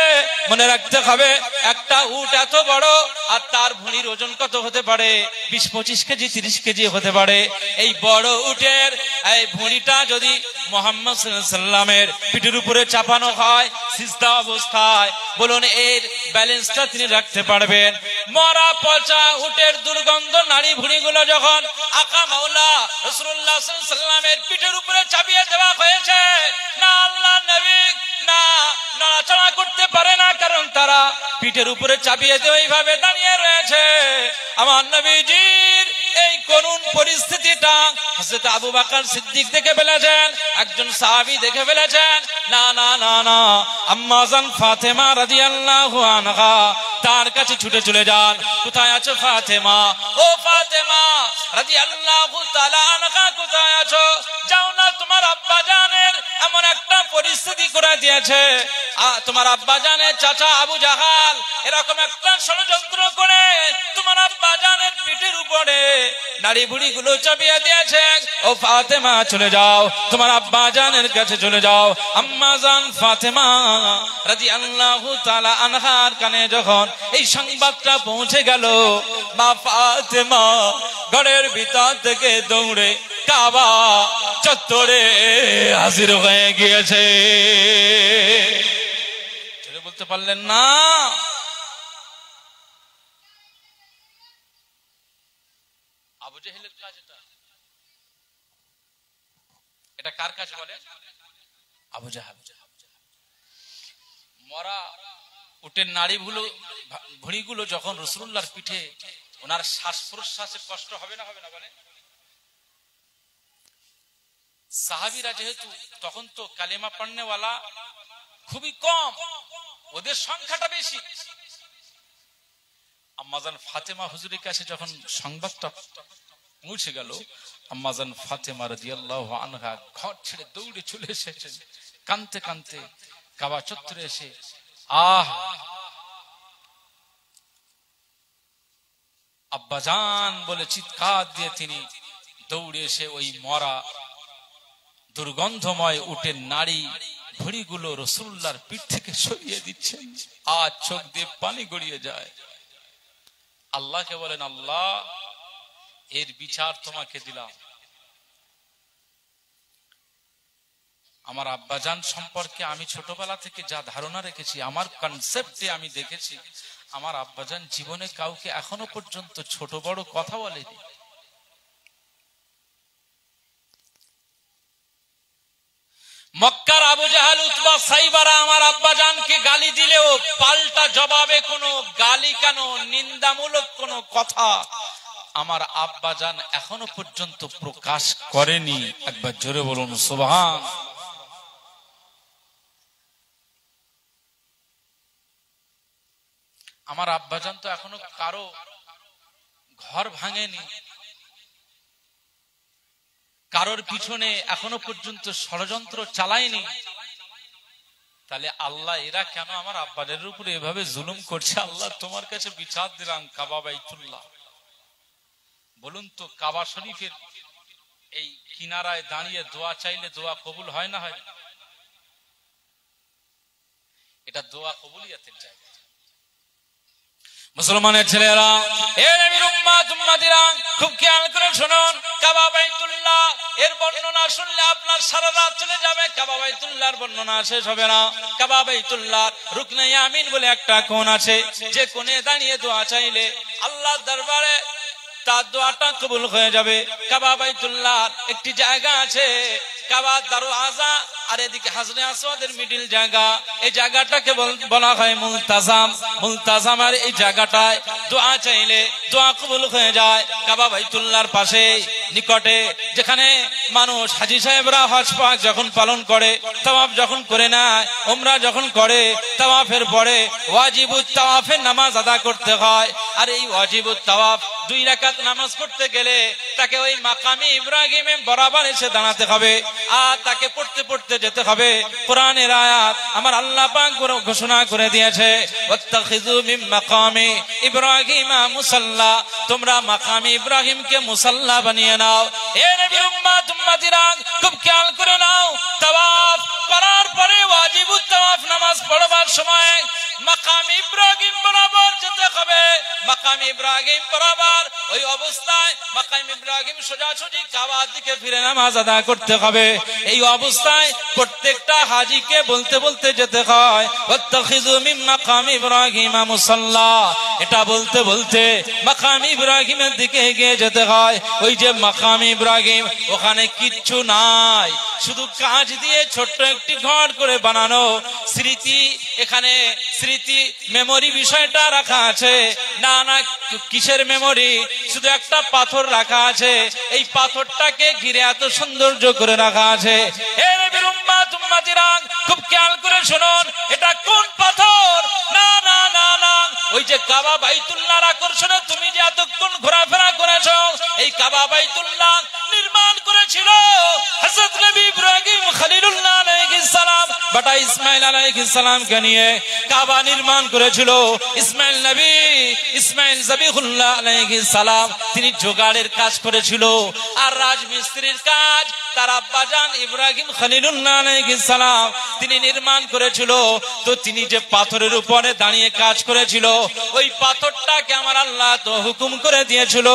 মনে রাখতে হবে একটা উট এত বড়, আর তার ভুঁড়ির ওজন কত হতে পারে? 20-25 কেজি 30 কেজি হতে পারে। এই বড় উটের এই ভুঁড়িটা যদি মুহাম্মদ সাল্লাল্লাহু আলাইহি ওয়াসাল্লামের পিঠের উপরে চাপানো হয় সিজদা অবস্থায়, বলুন এর ব্যালেন্সটা তিনি রাখতে পারবেন? মরা পচা উটের দুর্গন্ধ নাড়ি ভুঁড়িগুলো যখন আকা মাওলা রাসূলুল্লাহ সাল্লাল্লাহু আলাইহি ওয়াসাল্লামের পিঠের উপরে চাপিয়ে দেওয়া হয়েছে, না আল্লাহর নবী না নড়াচড়া করতে পারে না, কারণ তারা পিঠের উপরে চাপিয়ে দিয়ে এইভাবে দাঁড়িয়ে রয়েছে। আমার নবীজির এই করুণ পরিস্থিতিটা হযরত আবু বকর সিদ্দিক দেখে ফেলেছেন, একজন সাহাবী দেখে ফেলেছেন। না আম্মা জান ফাতেমা রাদিয়াল্লাহু আনহা তার কাছে ছুটে চলে যান। কোথায় আছো ফাতেমা? ও ফাতেমা রাদিয়াল্লাহু তাআলা আনহা, কোথায় আছো? যাও না, তোমার আব্বা জানের এমন একটা পরিস্থিতি করে দিয়েছে, তোমার আব্বা জানের চাচা আবু জাহাল এরকম একটা ষড়যন্ত্র করে তোমার আব্বা জানের পিঠের উপরে নাড়ি ভুড়ি গুলো চাপিয়ে দিয়েছে। ও ফাতেমা চলে যাও, তোমার আব্বা জানের কাছে চলে যাও। আম্মা জান ফাতেমা রাদিয়াল্লাহু তাআলা আনহার কানে যখন এই সংবাদটা পৌঁছে গেল, মা ফাতেমা ঘরের ভিতর থেকে দৌড়ে কাবা চত্বরে হাজির হয়ে গিয়েছে। বলতে পারলেন না? আবু জেহেলের কাজ এটা কার কাজ বলে? আবু জাহাল। মরা উটের নাড়ি ভুঁড়িগুলো যখন রাসূলুল্লাহর পিঠে, ওনার শ্বাস প্রশ্বাসে কষ্ট হবে না বলে? সাহাবীরা যেহেতু তখন তো কালেমা পড়নেওয়ালা খুবই কম, ওদের সংখ্যাটা বেশি। আম্মাজান ফাতেমা হুজুরের কাছে যখন সংবাদটা পৌঁছে গেল, আম্মাজান ফাতেমা রাদিয়াল্লাহু আনহা ঘর ছেড়ে দৌড়ে চলে এসেছেন, কাঁদতে কাঁদতে কাবা চত্বরে এসে আব্বাজান বলে চিৎকার দিয়ে তিনি দৌড়ে এসে ওই মরা দুর্গন্ধময় উটের নাড়ি ভুঁড়িগুলো রাসূলুল্লাহর পিঠ থেকে সরিয়ে দিচ্ছেন। আজ চোখ দিয়ে পানি গড়িয়ে যায়। আল্লাহকে বলেন, আল্লাহ এর বিচার তোমাকে দিলাম। আমার আব্বাজান সম্পর্কে আমি ছোটবেলা থেকে যা ধারণা রেখেছি, আমার কনসেপ্টে আমি দেখেছি, আমার আব্বাজান জীবনে কাউকে এখনো পর্যন্ত ছোট বড় কথা বলেনি। মক্কার আবু জাহাল, উতবা, সাইবারা আমার আব্বাজানকে গালি দিলেও পাল্টা জবাবে কোনো গালি কেন, নিন্দামূলক কোনো কথা আমার আব্বাজান এখনো পর্যন্ত প্রকাশ করেনি। একবার জোরে বলুন সুবহান। আমার আব্বাজান তো এখনো কারো ঘর ভাঙেনি, কারোর পিছনে এখনো পর্যন্ত ষড়যন্ত্র চালায়নি। তাহলে আল্লাহ এরা কেন আমার আব্বাজানের উপরে এভাবে জুলুম করছে? আল্লাহ তোমার কাছে বিচার দিলাম কাবা বাইতুল্লাহ। বলুন তো, কাবা শরীফের এই কিনারায় দাঁড়িয়ে দোয়া চাইলে দোয়া কবুল হয় না হয়? এটা দোয়া কবুলিয়াতের জায়গা। মুসলমানের ছেলেরা, এ নবীর উম্মত উম্মতিরা, খুব খেয়াল করে শুনুন। কাবা বাইতুল্লাহ এর বর্ণনা শুনলে আপনার সারা রাত চলে যাবে। কাবা বাইতুল্লাহর বর্ণনা শেষ হবে না। কাবা বাইতুল্লাহ রুকনে ইয়ামিন বলে একটা কোণ আছে, যে কোণে দাঁড়িয়ে দোয়া চাইলে আল্লাহর দরবারে তার দোয়াটা কবুল হয়ে যাবে। কাবা বাইতুল্লাহ একটি জায়গা আছে, কাবা দারওয়াজা, আর এদিকে হাজরে আসওয়াদের মিডিল জায়গা। এই জায়গাটাকে বলা হয় মুলতাজাম। মুলতাজাম আর এই জায়গাটায় দোয়া চাইলে দোয়া কবুল হয়ে যায়। কাবা বাইতুল্লাহর পাশে নিকটে যেখানে মানুষ হাজী সাহেবরা হজ পাক যখন পালন করে, তাওয়াফ যখন করে নেয়, উমরা যখন করে, তাওয়াফের পরে ওয়াজিবুত তাওয়াফের নামাজ আদা করতে হয়। আর এই ওয়াজিবুত তাওয়াফ 2 রাকাত নামাজ পড়তে গেলে তাকে ওই মাকামে ইব্রাহিমে বরাবর এসে দাঁড়াতে হবে, আর তাকে পড়তে পড়তে যেতে হবে। কোরআনের আয়াত আমার আল্লাহ পাক ঘোষণা করে দিয়েছে, ওয়াত্তাখিযু মিন মাকামি ইব্রাহিমা মুসাল্লা, তোমরা মাকামে ইব্রাহিমকে মুসাল্লা বানিয়ে নাও। এ নবীর উম্মত উম্মতিরা, খুব খেয়াল করে নাও, তাওয়াফ করার পরে ওয়াজিবুত তাওয়াফ নামাজ পড়বার সময় মাকাম ইব্রাহিম বরাবর যেতে হবে। মাকাম ইব্রাহিম বরাবর ওই অবস্থায় মাকাম ইব্রাহিম সোজাসুজি কাবার দিকে ফিরে নামাজ আদা করতে হবে। এই অবস্থায় প্রত্যেকটা হাজীকে বলতে বলতে যেতে হয়, ওয়াত্তাখিযু মিন মাকাম ইব্রাহিম মুসাল্লা। এটা বলতে বলতে মাকাম ইব্রাহিমের দিকে এগিয়ে যেতে হয়। ওই যে মাকাম ইব্রাহিম, ওখানে কিচ্ছু নাই, শুধু কাঁচ দিয়ে ছোট্ট একটি ঘর করে বানানো। স্মৃতি, এখানে স্মৃতি মেমোরি বিষয়টা রাখা আছে। না না, কিসের মেমোরি? শুধু একটা পাথর রাখা আছে, এই পাথরটাকে ঘিরে এত সৌন্দর্য করে রাখা আছে। হে নবীর উম্মত উম্মতিরা, খুব খেয়াল করে শুনুন, এটা কোন পাথর? না না না না, ওই যে কাবা বাইতুল্লাহর আকর্ষণে তুমি যে এতক্ষণ ঘোরাফেরা করেছো, এই কাবা বাইতুল্লাহ নির্মাণ করেছিল হযরত নবী ইব্রাহিম খলিলুল্লাহ আলাইহিস সালাম, বাটা ইসমাইল আলাইহিস সালামকে নিয়ে কাবা নির্মাণ করেছিল। ইসমাইল নবী, ইসমাইল জবিহুল্লাহ আলাইহিস সালাম, তিনি জোগাড়ের কাজ করেছিল, আর রাজমিস্ত্রির কাজ তার আব্বাজান ইব্রাহিম খলিলুল্লাহ আলাইহিস সালাম তিনি নির্মাণ করেছিল। তো তিনি যে পাথরের উপরে দাঁড়িয়ে কাজ করেছিল, ওই পাথরটাকে আমার আল্লাহ তো হুকুম করে দিয়েছিল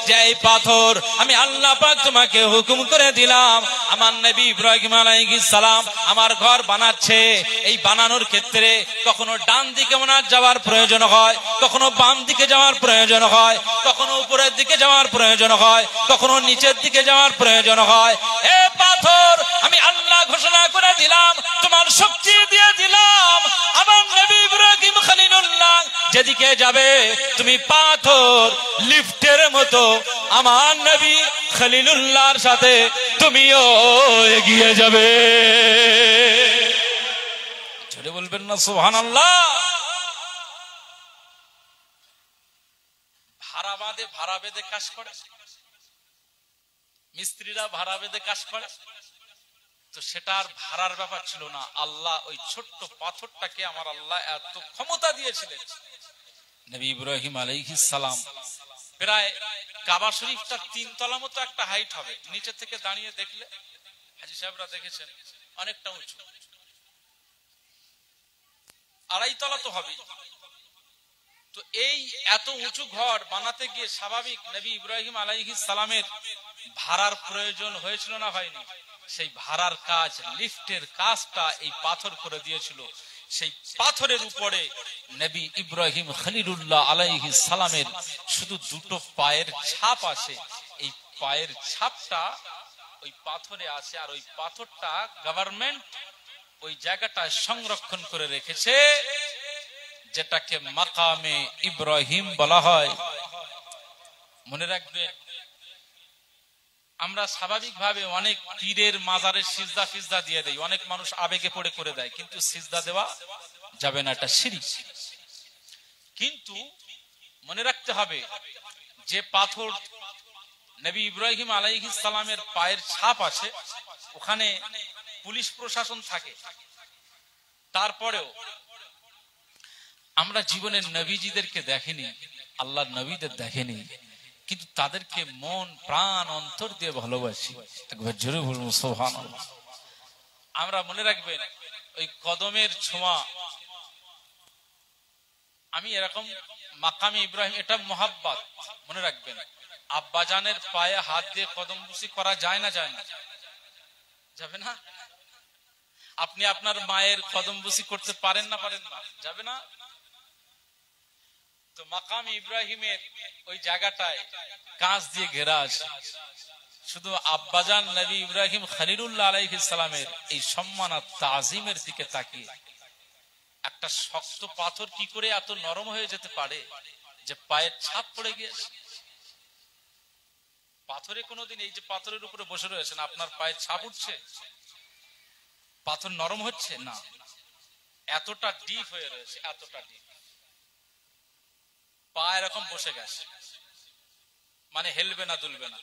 যে এই পাথর আমি আল্লাহ পাক তোমাকে হুকুম করে দিলাম। আমার নবী ইব্রাহিম আলাইহিস সালাম আমার ঘর বানাচ্ছে, এই বানানোর ক্ষেত্রে কখনো ডান দিকে ওনার যাওয়ার প্রয়োজন হয়, কখনো বাম দিকে যাওয়ার প্রয়োজন হয়, কখনো উপরের দিকে যাওয়ার প্রয়োজন হয়, কখনো নিচের দিকে যাওয়ার প্রয়োজন হয়। এ পাথর আমি আল্লাহ ঘোষণা করে দিলাম, তোমার শক্তি দিয়ে দিলাম। আমার নবী ইব্রাহিম খলিলুল্লাহ যেদিকে যাবে তুমি পাথর লিফটের মতো আমার নবী খলিলুল্লাহর সাথে তুমিও এগিয়ে যাবে। ছেড়ে বলবেন না সুবহানাল্লাহ। ভাড়া বেঁধে কাজ করে, মিস্ত্রিরা ভাড়া বেঁধে কাজ করে, তো সেটা আর ভাড়ার ব্যাপার ছিল না। আল্লাহ ওই ছোট্ট পাথরটাকে আমার আল্লাহ এত ক্ষমতা দিয়েছিলেন। নবী ইব্রাহিম আলাইহিস সালাম প্রায় কাবা শরীফটার 3 তলা মতো একটা হাইট হবে, নিচে থেকে দাঁড়িয়ে দেখলে হাজী সাহেবরা দেখেছেন অনেকটা উঁচু, 2.5 তলা তো হবে। তো এই এত উঁচু ঘর বানাতে গিয়ে স্বাভাবিক নবী ইব্রাহিম আলাইহিস সালামের ভাড়ার প্রয়োজন হয়েছিল না হয়নি? সেই ভাড়ার কাজ, লিফটের কাজটা এই পাথর করে দিয়েছিল। সেই পাথরের উপরে নবী ইব্রাহিম খলিলুল্লাহ আলাইহিস সালামের শুধু দুটো পায়ের ছাপ আছে। এই পায়ের ছাপটা ওই পাথরে আছে, আর ওই পাথরটা গভর্নমেন্ট ওই জায়গাটা সংরক্ষণ করে রেখেছে, যেটাকে মাকামে ইব্রাহিম বলা হয়। মনে রাখবে, আমরা স্বাভাবিকভাবে অনেক পীরের মাজারের সিজদা ফিজদা দিয়ে দেই, অনেক মানুষ আবেগে পড়ে করে দেয়, কিন্তু সিজদা দেওয়া যাবে না, এটা শিরক। কিন্তু মনে রাখতে হবে যে পাথর নবী ইব্রাহিম আলাইহিস সালামের পায়ের ছাপ আছে, ওখানে পুলিশ প্রশাসন থাকে। তারপরেও আমরা জীবনের নবীজিদেরকে দেখিনি, আল্লাহর নবীদের দেখিনি, কিন্তু তাদেরকে মন প্রাণ অন্তর দিয়ে ভালোবাসি। একবার জোরে বলুন সুবহানাল্লাহ। আমরা মনে রাখবেন, ওই কদমের ছোঁয়া, আমি এরকম মাকামে ইব্রাহিম, এটা মোহাব্বত। মনে রাখবেন, আব্বাজানের পায়ে হাত দিয়ে কদম বুসি করা যায় না? যায় না? যাবে না? আপনি আপনার মায়ের কদম বুসি করতে পারেন না? পারেন না? যাবে না? তো মাকামে ইব্রাহিমের ওই জায়গাটায় কাঁচ দিয়ে ঘেরা আছে, শুধু আব্বাজান নবী ইব্রাহিম খলিলুল্লাহ আলাইহিস সালামের এই সম্মান আর তাজিমের দিকে তাকিয়ে। একটা শক্ত পাথর কি করে এত নরম হয়ে যেতে পারে যে পায়ের ছাপ পড়ে গিয়েছে? পাথরে কোনোদিন, এই যে পাথরের উপরে বসে রয়েছেন, আপনার পায়ের ছাপ উঠছে? পাথর নরম হচ্ছে না, এতটা ডিপ হয়ে রয়েছে, এতটা ডিপ। পা এরকম বসে গেছে, মানে হেলবে না, দুলবে না।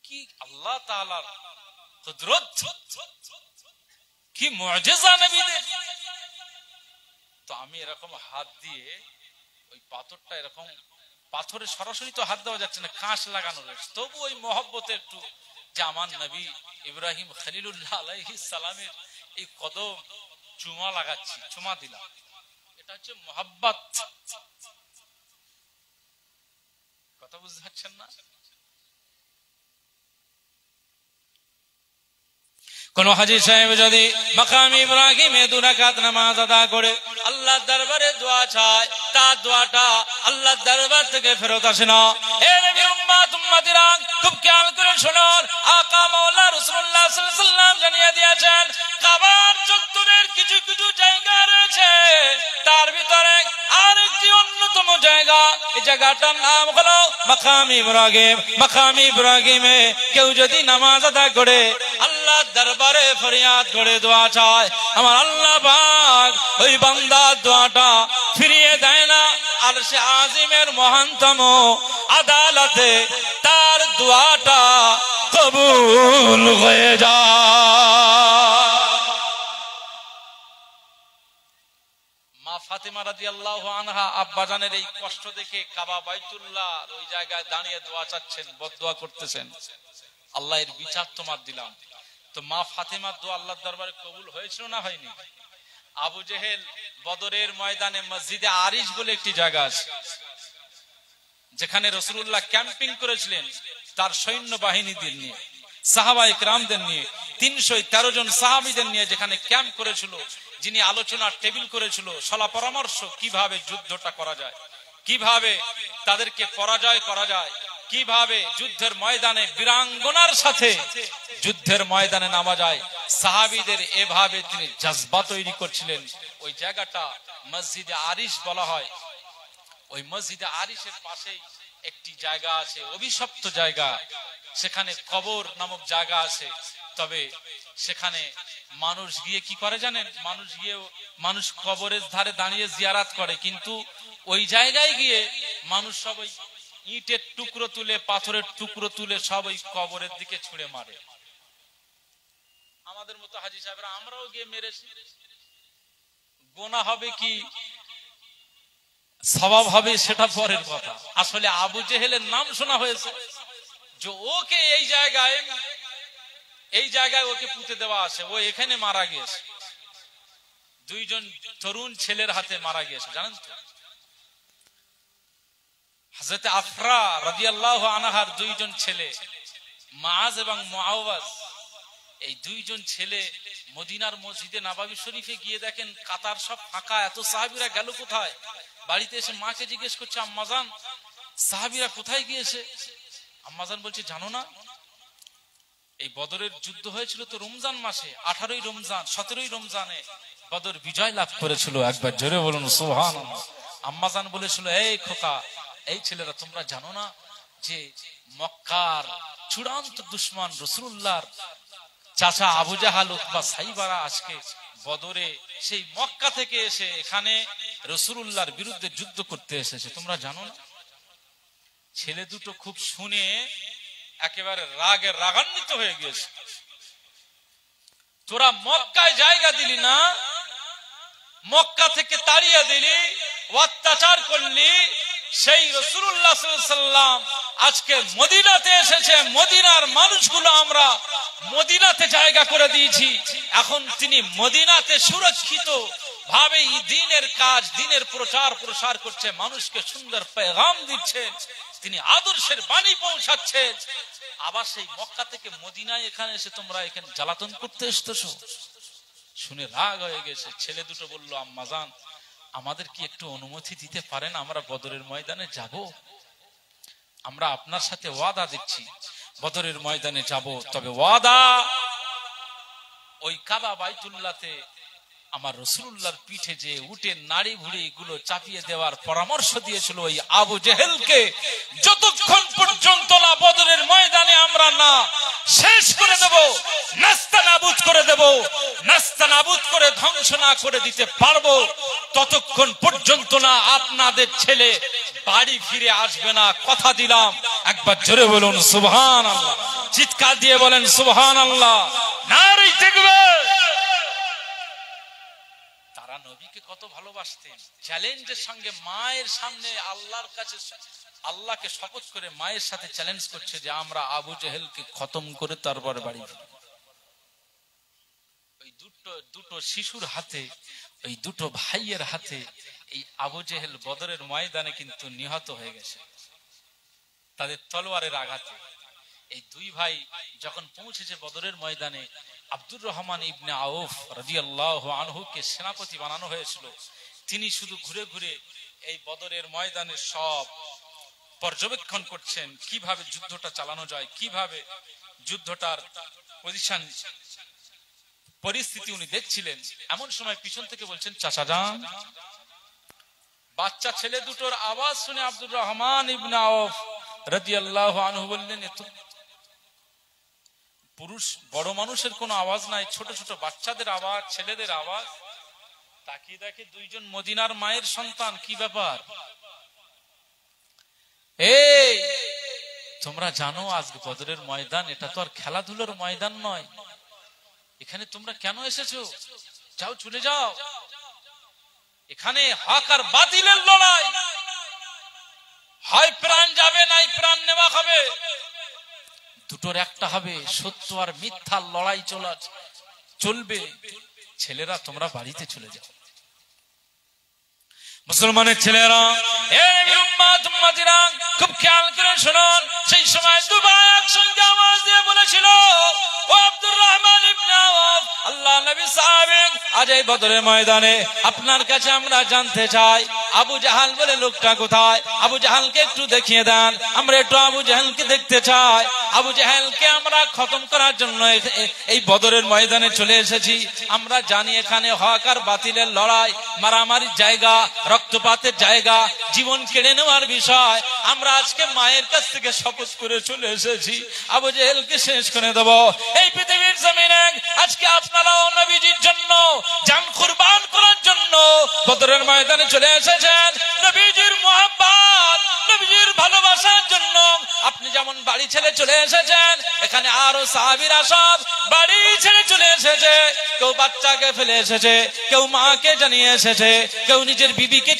কি আল্লাহ তাআলার কুদরত, কি মুজিজা নবীদের। তো আমি এরকম হাত দিয়ে ওই পাথরটা, এরকম পাথরে সরাসরি তো হাত দেওয়া যাচ্ছে না, কাঁচ লাগানো রয়েছে, তবু ওই মহব্বতে একটু, যে আমার নবী ইব্রাহিম খলিলুল্লাহ আলাইহিস সালামের এই কদম চুমা লাগাচ্ছি, চুমা দিলাম, এটা হচ্ছে মোহাব্বত। কথা বুঝতে পারছেন না? কোন হাজী সাহেব যদি মাকাম ইব্রাহিমে 2 রাকাত নামাজ আদা করে আল্লাহর দরবারে দোয়া চায়, তার দোয়াটা আল্লাহর দরবার থেকে ফেরত আসে না। হে নবীর উম্মত, উম্মতিরা, খুব খেয়াল করে শুনুন, আকা মাওলা রাসূলুল্লাহ সাল্লাল্লাহু আলাইহি ওয়াসাল্লাম জানিয়ে দিয়েছেন, কাবার চত্বরের কিছু কিছু জায়গা রয়েছে, তার ভিতরে আরেকটি অন্যতম জায়গা, এই জায়গাটার নাম হলো মাকাম ইব্রাহিম। মাকাম ইব্রাহিমে কেউ যদি নামাজ আদা করে আল্লাহর দরবারে ফরিয়াদ করে দোয়া চায়, আমার আল্লাহ পাক ওই বান্দার দোয়াটা ফিরিয়ে দেয় না, আরশে আজিমের মহানতম আদালতে তার দোয়াটা কবুল হয়ে যায়। মা ফাতেমা রাদিয়াল্লাহু আনহা আব্বাজানের এই কষ্ট দেখে কাবা বাইতুল্লাহ ওই জায়গায় দাঁড়িয়ে দোয়া চাচ্ছেন, বদদোয়া করতেছেন, আল্লাহ এর বিচার তোমার দিলাম। তো মা ফাতেমার দোয়া আল্লাহর দরবারে কবুল হয়েছিল না হয়নি? আবু জেহেল বদরের ময়দানে মসজিদে আরিশ বলে একটি জায়গা আছে, যেখানে রাসূলুল্লাহ ক্যাম্পিং করেছিলেন তার সৈন্য বাহিনীদের নিয়ে, সাহাবায়ে কেরামদের নিয়ে, 313 জন সাহাবীদের নিয়ে যেখানে ক্যাম্প করেছিল, যিনি আলোচনার টেবিল করেছিল, সলা পরামর্শ কিভাবে যুদ্ধটা করা যায়, কিভাবে তাদেরকে পরাজয় করা যায়, কিভাবে যুদ্ধের ময়দানে বীরাঙ্গনার সাথে যুদ্ধের ময়দানে নামা যায়, সাহাবীদের এভাবে তিনি জজবা তৈরি করছিলেন। ওই জায়গাটা মসজিদে আরিশ বলা হয়। ওই মসজিদে আরিশের পাশেই একটি জায়গা আছে, অভিশপ্ত জায়গা, সেখানে কবর নামক জায়গা আছে। তবে সেখানে মানুষ গিয়ে কি করে জানেন? মানুষ কবরের ধারে দাঁড়িয়ে জিয়ারাত করে, কিন্তু ওই জায়গায় গিয়ে মানুষ সবাই ইটের টুকরো তুলে, পাথরের টুকরো তুলে সব ওই কবরের দিকে ছুঁড়ে মারে। আমাদের মতো হাজী সাহেবরা আমরাও গিয়ে মেরেছি। গোনা হবে কি সওয়াব হবে সেটা পরের কথা। আসলে আবু জেহেলের নাম শোনা হয়েছে, যে ওকে এই জায়গায় ওকে পুঁতে দেওয়া আছে, ও এখানে মারা গিয়েছে। 2 জন তরুণ ছেলের হাতে মারা গিয়েছে, জানেন তো? হযরত আফরা রাদিয়াল্লাহু আনহার 2 জন ছেলে মাআজ এবং মুআওয়াজ এই দুইজন ছেলে মদিনার মসজিদে নববী শরীফে গিয়ে দেখেন কাতার সব ফাঁকা, এত সাহাবীরা গেল কোথায়? বাড়িতে এসে মাকে জিজ্ঞেস করছে, আম্মাজান সাহাবীরা কোথায় গিয়েছে? আম্মাজান বলছে, জানো না এই বদরের যুদ্ধ হয়েছিল তো রমজান মাসে, 18ই রমজান 17ই রমজানে বদর বিজয় লাভ করেছিল। একবার জোরে বলুন সুবহানাল্লাহ। আম্মাজান বলেছিল, এই খোকা, এই ছেলেরা তোমরা জানো না যে মক্কার চূড়ান্ত দুশমন রাসূলুল্লাহর চাচা আবু জাহাল উতবা সাইবারা আজকে বদরে সেই মক্কা থেকে এসে এখানে রাসূলুল্লাহর বিরুদ্ধে যুদ্ধ করতে এসেছে, তোমরা জানো না? ছেলে দুটো খুব শুনে একেবারে রাগে রাগান্বিত হয়ে গিয়েছে। তোরা মক্কায় জায়গা দিলি না, মক্কা থেকে তাড়িয়ে দিলি, অত্যাচার করলি, সেই রাসূলুল্লাহ সাল্লাল্লাহু আলাইহি ওয়াসাল্লাম আজকে মদিনাতে এসেছে, মদিনার মানুষগুলো আমরা মদিনাতে জায়গা করে দিয়েছি, এখন তিনি মদিনাতে সুরক্ষিত ভাবে দ্বীনের কাজ, দ্বীনের প্রসার করছে, মানুষকে সুন্দর পেগাম দিচ্ছে, তিনি আদর্শের বাণী পৌঁছাচ্ছেন। আবার সেই মক্কা থেকে মদিনায় এখানে এসে তোমরা এখানে জ্বালাতন করতে এসেছো। শুনে রাগ হয়ে গেছে। ছেলে দুটো বলল, আম্মাজান আমাদের কি একটু অনুমতি দিতে পারেন? আমরা বদরের ময়দানে যাব, আমরা আপনার সাথে ওয়াদা দিচ্ছি বদরের ময়দানে যাব, তবে ওয়াদা ওই কাবা বাইতুল্লাহতে আমার রাসূলুল্লাহর পিঠে যে উটের নাড়ি ভুড়ি গুলো চাপিয়ে দেওয়ার পরামর্শ দিয়েছিল ওই আবু জেহেলকে যতক্ষণ পর্যন্ত না বদরের ময়দানে আমরা না শেষ করে দেব, নাস্তানাবুদ করে দেব, নাস্তানাবুদ করে ধ্বংস না করে দিতে পারবো, ততক্ষণ পর্যন্ত না আপনাদের ছেলে বাড়ি ফিরে আসবে না, কথা দিলাম। একবার জোরে বলুন সুবহানাল্লাহ, চিৎকার দিয়ে বলেন সুবহানাল্লাহ, নারে তাকবীর। তারা নবীকে কত ভালোবাসতেন। চ্যালেঞ্জের সঙ্গে মায়ের সামনে আল্লাহর কাছে, আল্লাহকে শপথ করে মায়ের সাথে চ্যালেঞ্জ করছে যে আমরা আবু জেহেলকে খতম করে তারপর বাড়ি ফিরব। ওই দুটো শিশুর হাতে, ওই দুটো ভাইয়ের হাতে এই আবু জেহেল বদরের ময়দানে কিন্তু নিহত হয়ে গেছে তাদের তলোয়ারের আঘাতে। এই দুই ভাই যখন পৌঁছেছে বদরের ময়দানে, আব্দুর রহমান ইবনে আউফ রাদিয়াল্লাহু আনহুকে সেনাপতি বানানো হয়েছিল। তিনি শুধু ঘুরে ঘুরে এই বদরের ময়দানে সব পর্যবেক্ষণ করছেন, কিভাবে যুদ্ধটা চালানো যায়, কিভাবে যুদ্ধটার পজিশন পরিস্থিতি উনি দেখছিলেন। এমন সময় পিছন থেকে বলছেন, চাচা যান। বাচ্চা ছেলে দুটোর আওয়াজ শুনে আব্দুর রহমান ইবনে আউফ রাদিয়াল্লাহু আনহু বললেন, এত পুরুষ বড় মানুষের কোনো আওয়াজ নাই, ছোট ছোট বাচ্চাদের আওয়াজ, ছেলেদের আওয়াজ। তাকিয়ে দেখে দুইজন মদিনার মায়ের সন্তান। কি ব্যাপার? এই তোমরা জানো আজকে বদরের ময়দান, এটা তো আর খেলাধুলার ময়দান নয়, এখানে তোমরা কেন এসেছো? যাও, চলে যাও, এখানে হক আর বাতিলের লড়াই, হয় প্রাণ যাবে নাই প্রাণ নেওয়া হবে, দুটোর একটা হবে, সত্য আর মিথ্যার লড়াই চলবে। ছেলেরা তোমরা বাড়িতে চলে যাও। মুসলমানের ছেলেরা, খুব খেয়াল করে শুনুন, সেই সময় দুবার একসঙ্গে আওয়াজ দিয়ে বলেছিল, ও আব্দুর রহমান ইবনে আউফ, আল্লাহ নবী সাহাবীক, আজ এই বদরের ময়দানে আপনার কাছে আমরা জানতে চাই আবু জাহাল বলে লোকটা কোথায়? আবু জাহালকে একটু দেখিয়ে দেন, আমরা একটু আবু জাহালকে দেখতে চাই। আবু জাহালকে আমরা খতম করার জন্য এই বদরের ময়দানে চলে এসেছি। আমরা জানি এখানে হক আর বাতিলের লড়াই, মারামারির জায়গা, রক্তপাতের জায়গা, জীবন কেড়ে নেওয়ার বিষয়। আমরা আজকে মায়ের কাছ থেকে শপথ করে চলে এসেছি আবু জাহেলকে শেষ করে দেব। এই পৃথিবীর জমিনে আজকে আপনারাও নবীজির জন্য জান কুরবান করার জন্য বদরের ময়দানে চলে এসেছেন। নবীজির মুহাব্বত, নবীজির ভালোবাসার জন্য আপনি যেমন বাড়ি ছেড়ে চলে এসেছেন, এখানে আরো সাহাবীরা সব বাড়ি ছেড়ে চলে এসেছে। কেউ বাচ্চাকে ফেলে এসেছে, কেউ মাকে জানিয়ে এসেছে, কেউ নিজের বিবিকে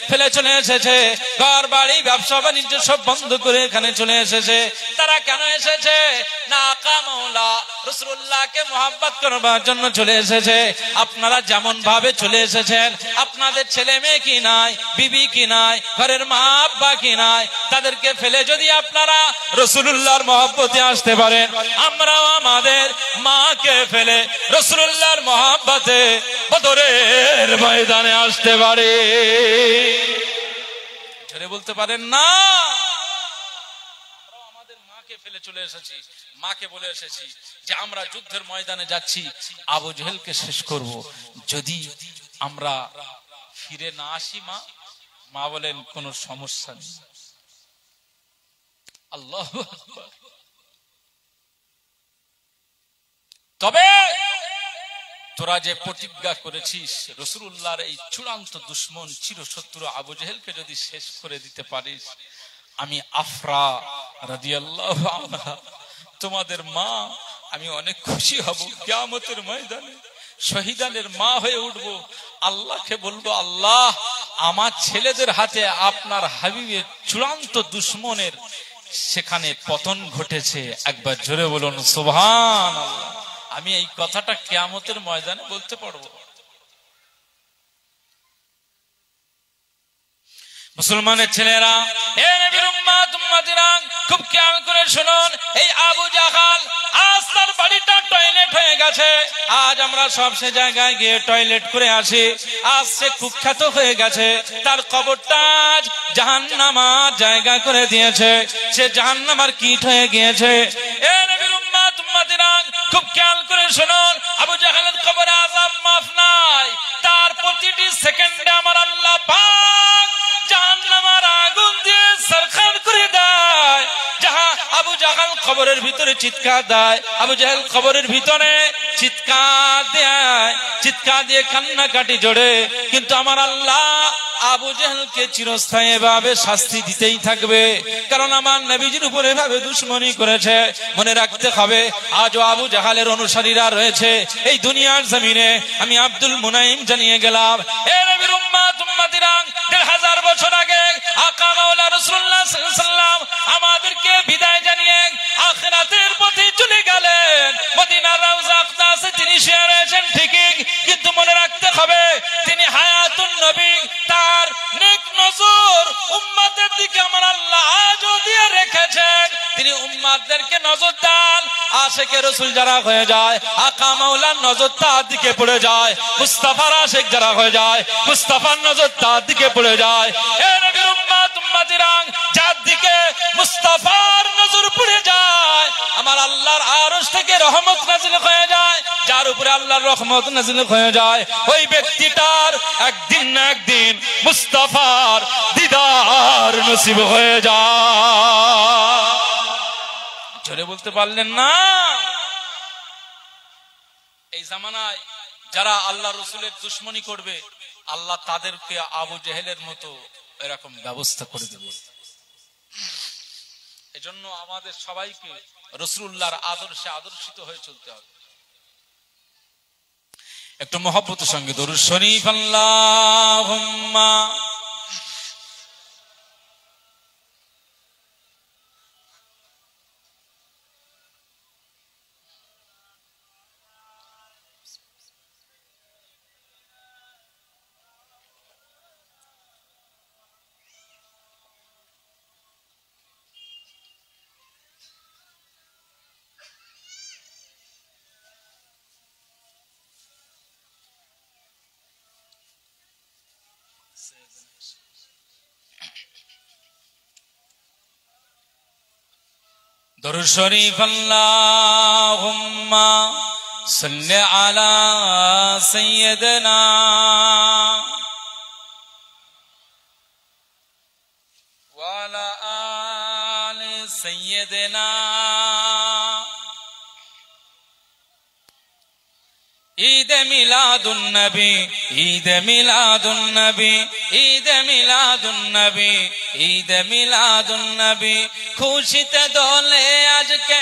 ফেলে চলে এসেছে, ঘর বাড়ি ব্যবসা বাণিজ্য সব বন্ধ করে এখানে চলে এসেছে। তারা কেন এসেছে? না আকা মাওলা রাসূলুল্লাহ আল্লাহকে মহব্বত করবার জন্য চলে এসেছে। আপনারা যেমন ভাবে চলে এসেছেন, আপনাদের ছেলে মেয়ে কি নাই, বিবি কি নাই, ঘরের মা আব্বা কি নাই, তাদেরকে ফেলে যদি আপনারা রাসূলুল্লাহর মহব্বতে আসতে পারেন, আমরাও আমাদের মাকে ফেলে রাসূলুল্লাহর মহব্বতে বদরের ময়দানে আসতে পারি। ছেড়ে বলতে পারেন না, আমরাও আমাদের মাকে ফেলে চলে এসেছি, মাকে বলে এসেছি যে আমরা যুদ্ধের ময়দানে যাচ্ছি, আবু জেহেলকে শেষ করব। যদি আমরা ফিরে না আসি, মা বলেন কোনো সমস্যা নেই। আল্লাহু আকবার। তবে তোরা যে প্রতিজ্ঞা করেছিস রাসূলুল্লাহর এই চূড়ান্ত দুশমন চিরশত্রু আবু জেহেলকে যদি শেষ করে দিতে পারিস, আমি আফরা রাদিয়াল্লাহু আনহা তোমাদের মা, আমি অনেক খুশি হব। কিয়ামতের ময়দানে শহীদানের মা হয়ে উঠব, আল্লাহকে বলবো, আল্লাহ আমার ছেলেদের হাতে আপনার হাবিবের চূড়ান্ত দুশমনের সেখানে পতন ঘটেছে। একবার জোরে বলুন সুবহানাল্লাহ। আমি এই কথাটা কিয়ামতের ময়দানে বলতে পারবো। মুসলমানের ছেলেরা, এ নবীর উম্মত উম্মতিরা, খুব খেয়াল করে শুনুন। এই আবু জাহাল আজ তার বাড়িটা টয়লেট হয়ে গেছে। আজ আমরা সব সে জায়গায় গিয়ে টয়লেট করে আসি। আজ সে কুখ্যাত হয়ে গেছে, তার কবরটা আজ জাহান্নামার জায়গা করে দিয়েছে, সে জাহান্নামার কীট হয়ে গিয়েছে। এ নবীর উম্মত উম্মতিরা, খুব খেয়াল করে শুনুন। আবু জাহালের কবরে আযাব মাফ নাই, তার প্রতিটি সেকেন্ডে আমার আল্লাহ পাক জাহান্নামের আগুন দিয়ে সরখান করে দেয়। যাহা আবু জাহাল কবরের ভিতরে চিৎকার দেয়, আবু জাহেল কবরের ভিতরে চিৎকার দেয়, চিৎকার দিয়ে কান্নাকাটি জোড়ে, কিন্তু আমার আল্লাহ আবু জাহেলকে চিরস্থায়ী ভাবে শাস্তি দিতেই থাকবে, কারণ আমার নবীজির উপরে ভাবে দুশমনি করেছে। মনে রাখতে হবে, আজও আবু জাহালের অনুসারীরা রয়েছে এই দুনিয়ার জমিনে। আমি আব্দুল মুনাইম জানিয়ে গেলাম, এ নবীর উম্মত উম্মতিরা, ১৫০০ বছর আগে আকা মাওলা রাসূলুল্লাহ সাল্লাল্লাহু আলাইহি ওয়াসাল্লাম আমাদেরকে বিদায় জানিয়ে আখিরাতের পথে চলে গেলেন। মদিনার রওজা আকদাসে তিনি শুয়ে রয়েছেন ঠিকই, কিন্তু মনে রাখতে হবে তিনি হায়াতুন নবী, তার নেক নজর উম্মতের দিকে আমার আল্লাহ আজও দিয়ে রেখেছেন। তিনি উম্মতদেরকে নজর দেন। আশিকে রাসূল যারা হয়ে যায়, আকা মাওলার নজর তার দিকে পড়ে যায়। মুস্তাফার আশিক যারা হয়ে যায়, মুস্তাফার নজর তার দিকে পড়ে যায়। এ নবীর উম্মত উম্মতিরা, যার দিকে মুস্তাফার নজর পড়ে যায়, আমার আল্লাহর আরশ থেকে রহমত নাযিল হয়ে যায়। যার উপরে আল্লাহর রহমত নাযিল হয়ে যায়, ওই ব্যক্তিটার একদিন না একদিন মুস্তাফার দিদার নসিব হয়ে যায়। জোরে বলতে পারলেন না? এই জামানায় যারা আল্লাহ রসুলের দুশমনি করবে, আল্লাহ তাদেরকে আবু জেহেলের মতো এরকম ব্যবস্থা করে দেবে। এজন্য আমাদের সবাইকে রাসূলুল্লাহর আদর্শে আদর্শিত হয়ে চলতে হবে। একটু মহব্বতের সঙ্গে দরুদ শরীফ আল্লাহুম্মা দরুদ শরীফ আল্লাহুম্মা সাল্লি আলা সাইয়্যিদিনা ওয়া আলা আলি সাইয়্যিদিনা। ঈদ মিলাদুন নবী, ঈদ মিলাদুন নবী, ঈদ মিলাদুন নবী, ঈদ মিলাদুন নবী, খুশিতে দোলে আজকে